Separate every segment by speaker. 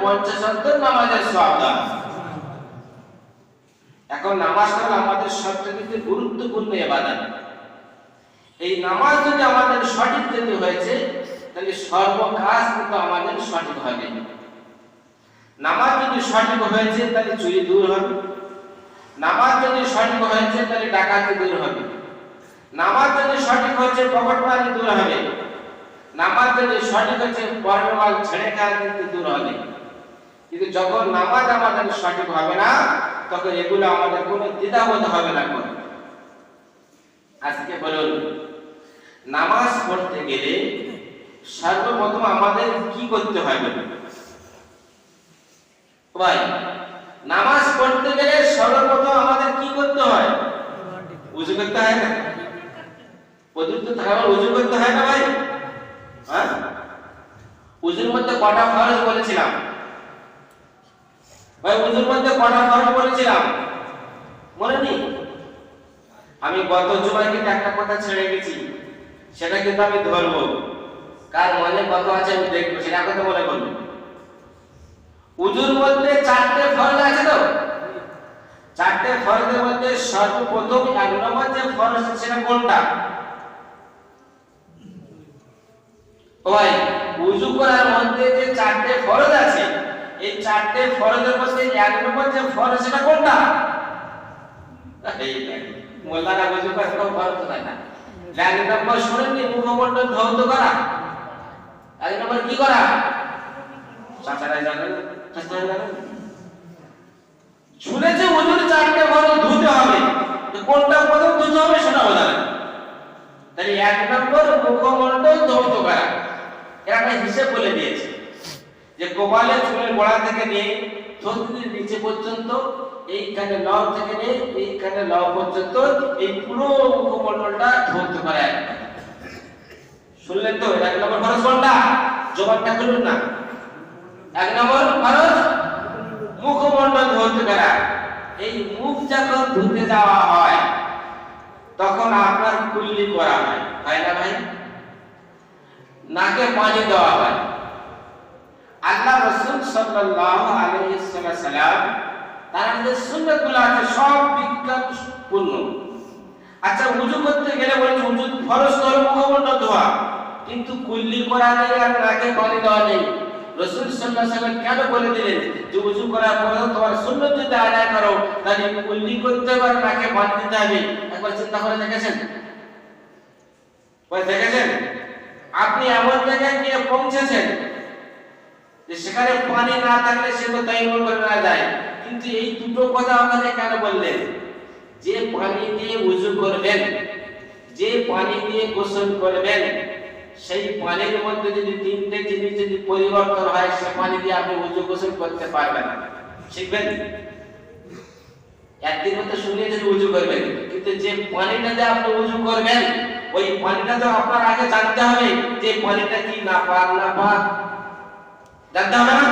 Speaker 1: 50 ওয়াক্ত নামাজের সওয়াব দেওয়া হয়। এখন নামাজটা আমাদের সবচেয়ে গুরুত্বপূর্ণ ইবাদত। এই নামাজ যদি আমাদের সঠিক যেতে হয়েছে তাহলে সর্বকাজ কিন্তু আমাদের সঠিক হবে। নামাজ যদি সঠিক হয়েছে তাহলে চুরি দূর হবে, নামাজ যদি সঠিক হয়েছে তাহলে ডাকাতি দূর হবে, নামাজ যদি সঠিক হয়েছে পকেটমারি দূর হবে, নামাজ যদি সঠিক হয়েছে পরের মাল ছেড়ে খাওয়া কিন্তু দূর হবে। কিন্তু যখন নামাজ আমাদের সঠিক হবে না তখন এগুলো আমাদের কোনো দ্বিধাবোধ হবে না। আজকে বলুন, নামাজ পড়তে গেলে সর্বপ্রথম আমাদের কি করতে হবে? ভাই, নামাজ পড়তে গেলে সর্বপ্রথম আমাদের কি করতে হয়? ওযু করতে হয় না? পবিত্র থাকার ওযু করতে হয় না ভাই? হ্যাঁ, ওযুর মধ্যে কটা ফরজ বলেছিলাম ভাই? ওযুর মধ্যে কটা ফরজ বলেছিলাম মনে নেই? আমি গত জুমায় কিন্তু একটা কথা ছেড়ে গেছি, সেটা কিন্তু আমি ধরবো। কার মনে কত আছে আমি দেখবো, সেটা কথা মনে করবো। ওযুর মধ্যে 4টে ফরজ আছে তো? 4টে ফরজের মধ্যে সর্বপ্রথম 1 নম্বর যে ফরজ সেটা কোনটা? ওই ওযু করার মধ্যে যে 4টে ফরজ আছে, এই 4টে ফরজের মধ্যে 1 নম্বর যে ফরজ সেটা কোনটা? এই মোল্লারা ওযু করে কোনো ফরজ নাই না। 1 নম্বর শুনেননি? মুখমণ্ডল ধৌত করা। 1 নম্বর কি করা? চাচারা জানেন? চাচারা জানেন? শুনেছে ওযুর 4টে ফরজ ধুতে হবে, তো কোনটা প্রথম ধুতে হবে সেটা বলা নেই। তাহলে 1 নম্বর মুখমণ্ডল ধৌত করা। এর একটা হিসাব বলে দিয়েছে যে কপালে চুলের গোড়া থেকে নিয়ে থুতনির নিচে পর্যন্ত, এইখানে লব থেকে নিয়ে এইখানে লব পর্যন্ত এই পুরো মুখমণ্ডলটা ধৌত করা। শুনলেন তো? 1 নম্বর ফরজ কোনটা? জবানটা খুলুন না। 1 নম্বর ফরজ মুখমণ্ডল ধৌত করা। এই মুখ যখন ধুতে যাওয়া হয় তখন আপনার কুল্লি করা হয়, তাই না ভাই? নাকে পানি দেওয়া হয়। আল্লাহ রাসূল সাল্লাল্লাহু আলাইহি ওয়াসাল্লাম তার যে সুন্নাতগুলো আছে সব বিজ্ঞানপূর্ণ। আচ্ছা, ওযু করতে গেলে বলে ওযু ফরজ হলো মুখমণ্ডল ধোয়া, কিন্তু কুল্লি করা নেই আর নাকে পানি দেওয়া নেই। রাসূল সাল্লাল্লাহু আলাইহি ওয়াসাল্লাম কেন বলে দিলেন যে ওযু করার পরে তোমার সুন্নাত যদি আদায় করো তাহলে কুল্লি করতে হবে আর নাকে পানি দিতে হবে? একবার চিন্তা করে দেখেছেন? ওই দেখেছেন আপনি এমন জায়গায় গিয়ে পৌঁছেছেন যে সেখানে পানি না থাকলে সে তো তাইমুম করে না যায়, কিন্তু এই দুটো কথা আমাকে কেন বললেন? যে পানি দিয়ে ওযু করবেন, যে পানি দিয়ে গোসল করবেন, সেই পানির মধ্যে যদি 3টে জিনিস যদি পরিবর্তন হয় সে পানি দিয়ে আপনি ওযু গোসল করতে পারবেন না। শিখবেন? একদিন মতো শুনিয়ে যদি ওযু করবেন, কিন্তু যে পানিটা দিয়ে আপনি ওযু করবেন ওই পানিটা তো আপনার আগে জানতে হবে যে পানিটা কি নাপাক না পাক, জানতে হবে না?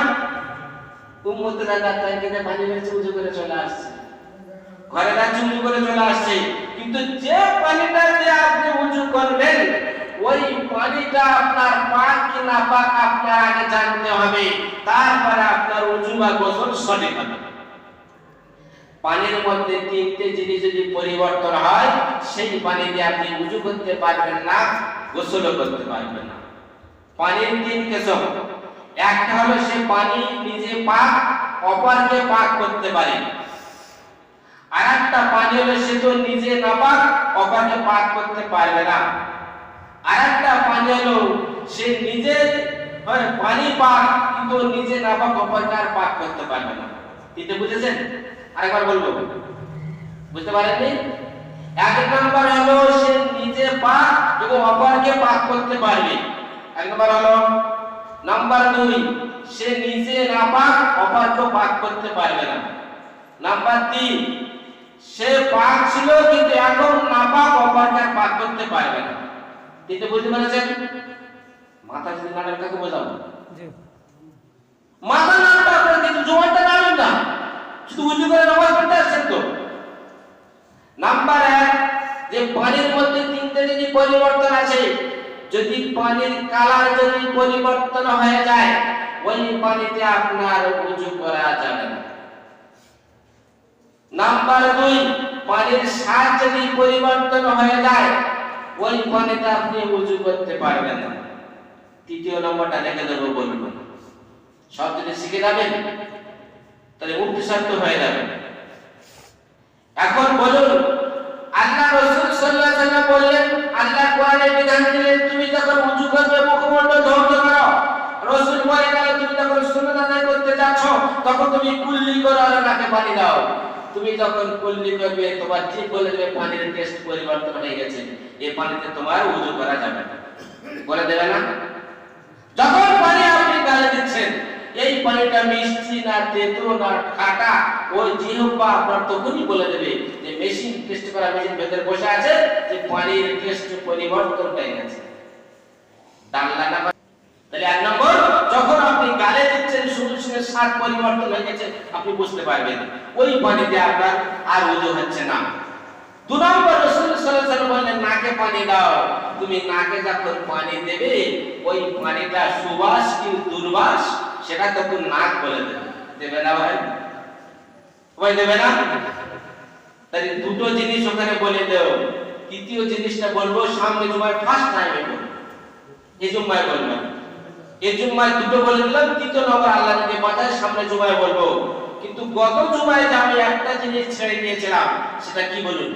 Speaker 1: উম্মতরা দাঁড়িয়ে পানি মেরেছে ওযু করে চলে আসছে, ঘরে যাচ্ছে ওযু করে চলে আসছে, কিন্তু যে পানিটা দিয়ে আপনি ওযু করবেন ওই পানিটা আপনার পাক কি না পাক আপনার আগে জানতে হবে, তারপরে আপনার ওযু বা গোসল সঠিক হবে। পানির মধ্যে 3টে জিনিস যদি পরিবর্তন হয় সেই পানি দিয়ে আপনি ওযু করতে পারবেন না, গোসলও করতে পারবেন না। পানির 3 কিসম। একটা হলো সে পানি নিজে পাক, অপরকে পাক করতে পারে। আরেকটা পানি হলো সে তো নিজে নাপাক, অপরকে পাক করতে পারবে না। আরেকটা পানি হলো সে নিজে পানি পাক কিন্তু নিজে নাপাক, অপরকে আর পাক করতে পারবে না। তিনটে বুঝেছেন? আরেকবার বলবো, বুঝতে পারেননি? 1 নম্বর হলো সে নিজে পাক এবং অপরকে পাক করতে পারবে। 1 নম্বর হলো। নাম্বার 2, সে নিজে নাপাক, অপরকে পাক করতে পারবে না। নাম্বার 3, সে পাক ছিল কিন্তু এখন নাপাক, অপরকে পাক করতে পারবে না। তিনটে বুঝতে পেরেছেন? মাথা যদি নাড়ার কাকে বোঝাবো? জি, মাথা নাড়াটা আপনার কিন্তু জোয়ানটা নাড়বেন না, শুধু ওযু করে নামাজ পড়তে আসছেন তো। নাম্বার 1, যে পানির মধ্যে 3টে যদি পরিবর্তন আছে, যদি পানির কালার যদি পরিবর্তন হয়ে যায় ওই পানিতে আপনার ওযু করা যাবে না। নাম্বার 2, পানির স্বাদ যদি পরিবর্তন হয়ে যায় ওই পানিতে আপনি ওযু করতে পারবেন না। তৃতীয় নম্বরটা লিখে দেবো, বলবো সব যদি শিখে যাবেন তাহলে মুক্তি শর্ত হয়ে যাবে। এখন বলুন, আল্লাহ রাসূল সাল্লাল্লাহু আলাইহি ওয়াসাল্লাম বললেন, আল্লাহ কোরআনে বিধান দিলেন তুমি যখন ওযু করবে মুখমণ্ডল ধৌত করো। রাসূল বলে গেলেন তুমি যখন সুন্নাত আদায় করতে যাচ্ছ তখন তুমি কুল্লি করো আর নাকে পানি দাও। তুমি যখন কুল্লি করবে তোমার ঠিক বলে দেবে পানির টেস্ট পরিবর্তন হয়ে গেছে, এই পানিতে তোমার ওযু করা যাবে না, বলে দেবে না? যখন পানি আপনি গালে দিচ্ছেন এই পানিটা মিষ্টি না তেতো না খাঁটা, ওই জিহ্বা আপনার তখনই বলে দেবে যে মেশিন টেস্ট করা মেশিন ভেতরে বসে আছে যে পানির টেস্ট পরিবর্তন হয়ে গেছে। ডালনা না তাহলে এক নম্বর, যখন আপনি গালে দিচ্ছেন সঙ্গে সঙ্গে স্বাদ পরিবর্তন হয়ে গেছে আপনি বুঝতে পারবেন ওই পানিতে আপনার আর ওযু হচ্ছে না। 2 নম্বর, রাসূল সাল্লাল্লাহু আলাইহি ওয়াসাল্লাম বললেন নাকে পানি দাও। তুমি নাকে যখন পানি দেবে ওই পানিটা সুবাস কি দুর্বাস সেটা তখন নাক বলে দেবে, দেবে না ভাই? ভাই দেবে না? তাই দুটো জিনিস ওখানে বলে দাও। তৃতীয় জিনিসটা বলবো সামনে জুমায় ফার্স্ট টাইমে বলবো, এই জুমায় বলবো না। এই জুমায় দুটো বলে দিলাম, তৃতীয় নম্বর আল্লাহ যদি বাঁচায় সামনে জুমায় বলবো। কিন্তু গত জুমায় যে আমি একটা জিনিস ছেড়ে দিয়েছিলাম সেটা কি বলুন?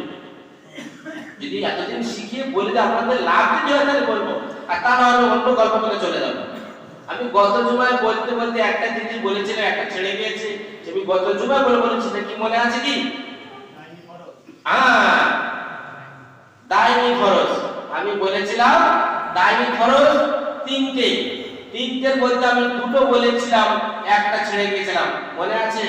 Speaker 1: যদি এতদিন শিখিয়ে বলে যে আপনাদের লাভ দিতে হয় তাহলে বলবো, আর তা না হলে অন্য গল্প করে চলে যাবো। আমি গত জুমায় বলতে বলতে একটা জিনিস বলেছিলাম, একটা ছেড়ে গিয়েছে। আমি গত জুমায় বলেছি, কি মনে আছে কি? দায়মি ফরজ। আমি বলেছিলাম দায়মি ফরজ তিনটের মধ্যে আমি দুটো বলেছিলাম, একটা ছেড়ে গিয়েছিলাম, মনে আছে?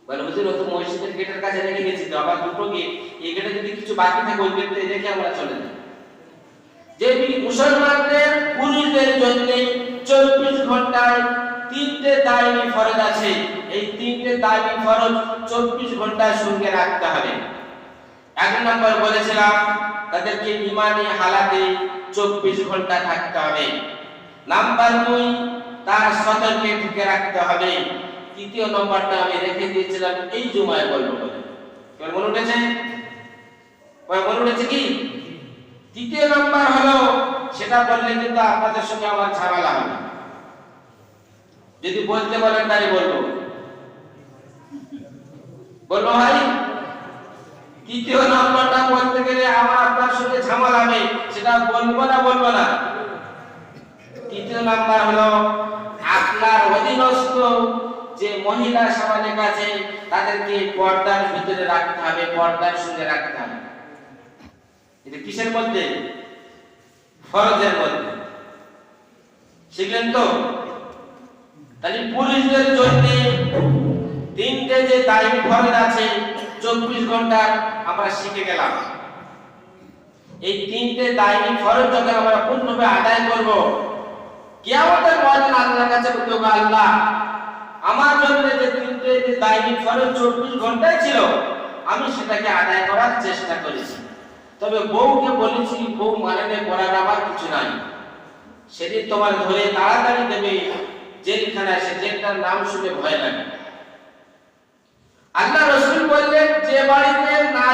Speaker 1: বলে হুজুর ও তো মসজিদের গেটের কাছে রেখে গেছি তো, আবার দুটো গেট, এই গেটে যদি কিছু বাকি থাকে ওই গেটে রেখে আমরা চলে যাই। যে মুসলমানদের পুরুষদের জন্য 24 ঘন্টায় 3টে দায়মি ফরজ আছে। এই 3টে দায়মি ফরজ 24 ঘন্টার সঙ্গে রাখতে হবে। এক নম্বর বলেছিলাম তাদেরকে ইমানি হালাতে 24 ঘন্টা থাকতে হবে। নাম্বার 2, তার সতর্কে ঢুকে রাখতে হবে। তৃতীয় নম্বরটা আমি রেখে দিয়েছিলাম এই জুমায় বলবো বলে। এবার মনে উঠেছে? মনে উঠেছে কি? তৃতীয় নম্বর হলো, সেটা বললে কিন্তু আপনাদের সঙ্গে আমার ঝামেলা হবে। যদি বলতে বলেন তাই বলবো ভাই। তৃতীয় নম্বরটা বলতে গেলে আমার আপনার সঙ্গে ঝামেলা হবে, সেটা বলবো না। তৃতীয় নাম্বার হলো আপনার অধীনস্থ যে মহিলা সমাজের কাছে তাদেরকে পর্দার ভিতরে রাখতে হবে, পর্দার সঙ্গে রাখতে হবে। এটা কিসের মধ্যে? ফরজের মধ্যে। শিখলেন তো? তাহলে পুরুষদের জন্য 3টে যে দায়মি ফরজ আছে 24 ঘন্টার আমরা শিখে গেলাম। এই 3টে দায়মি ফরজ যখন আমরা পূর্ণভাবে আদায় করব, কিয়ামতের ময়দানে আল্লাহর কাছে বলবো আল্লাহ আমার জন্য যে 3টে যে দায়মি ফরজ 24 ঘন্টায় ছিল আমি সেটাকে আদায় করার চেষ্টা করেছি, তবে বউকে বলেছি বউ মানে করার আমার কিছু নাই, সেদিন তোমার ধরে তাড়াতাড়ি দেবে জেলখানায়, সে জেলটার নাম শুনে ভয় লাগে। আল্লাহ রাসূল বললেন যে বাড়িতে না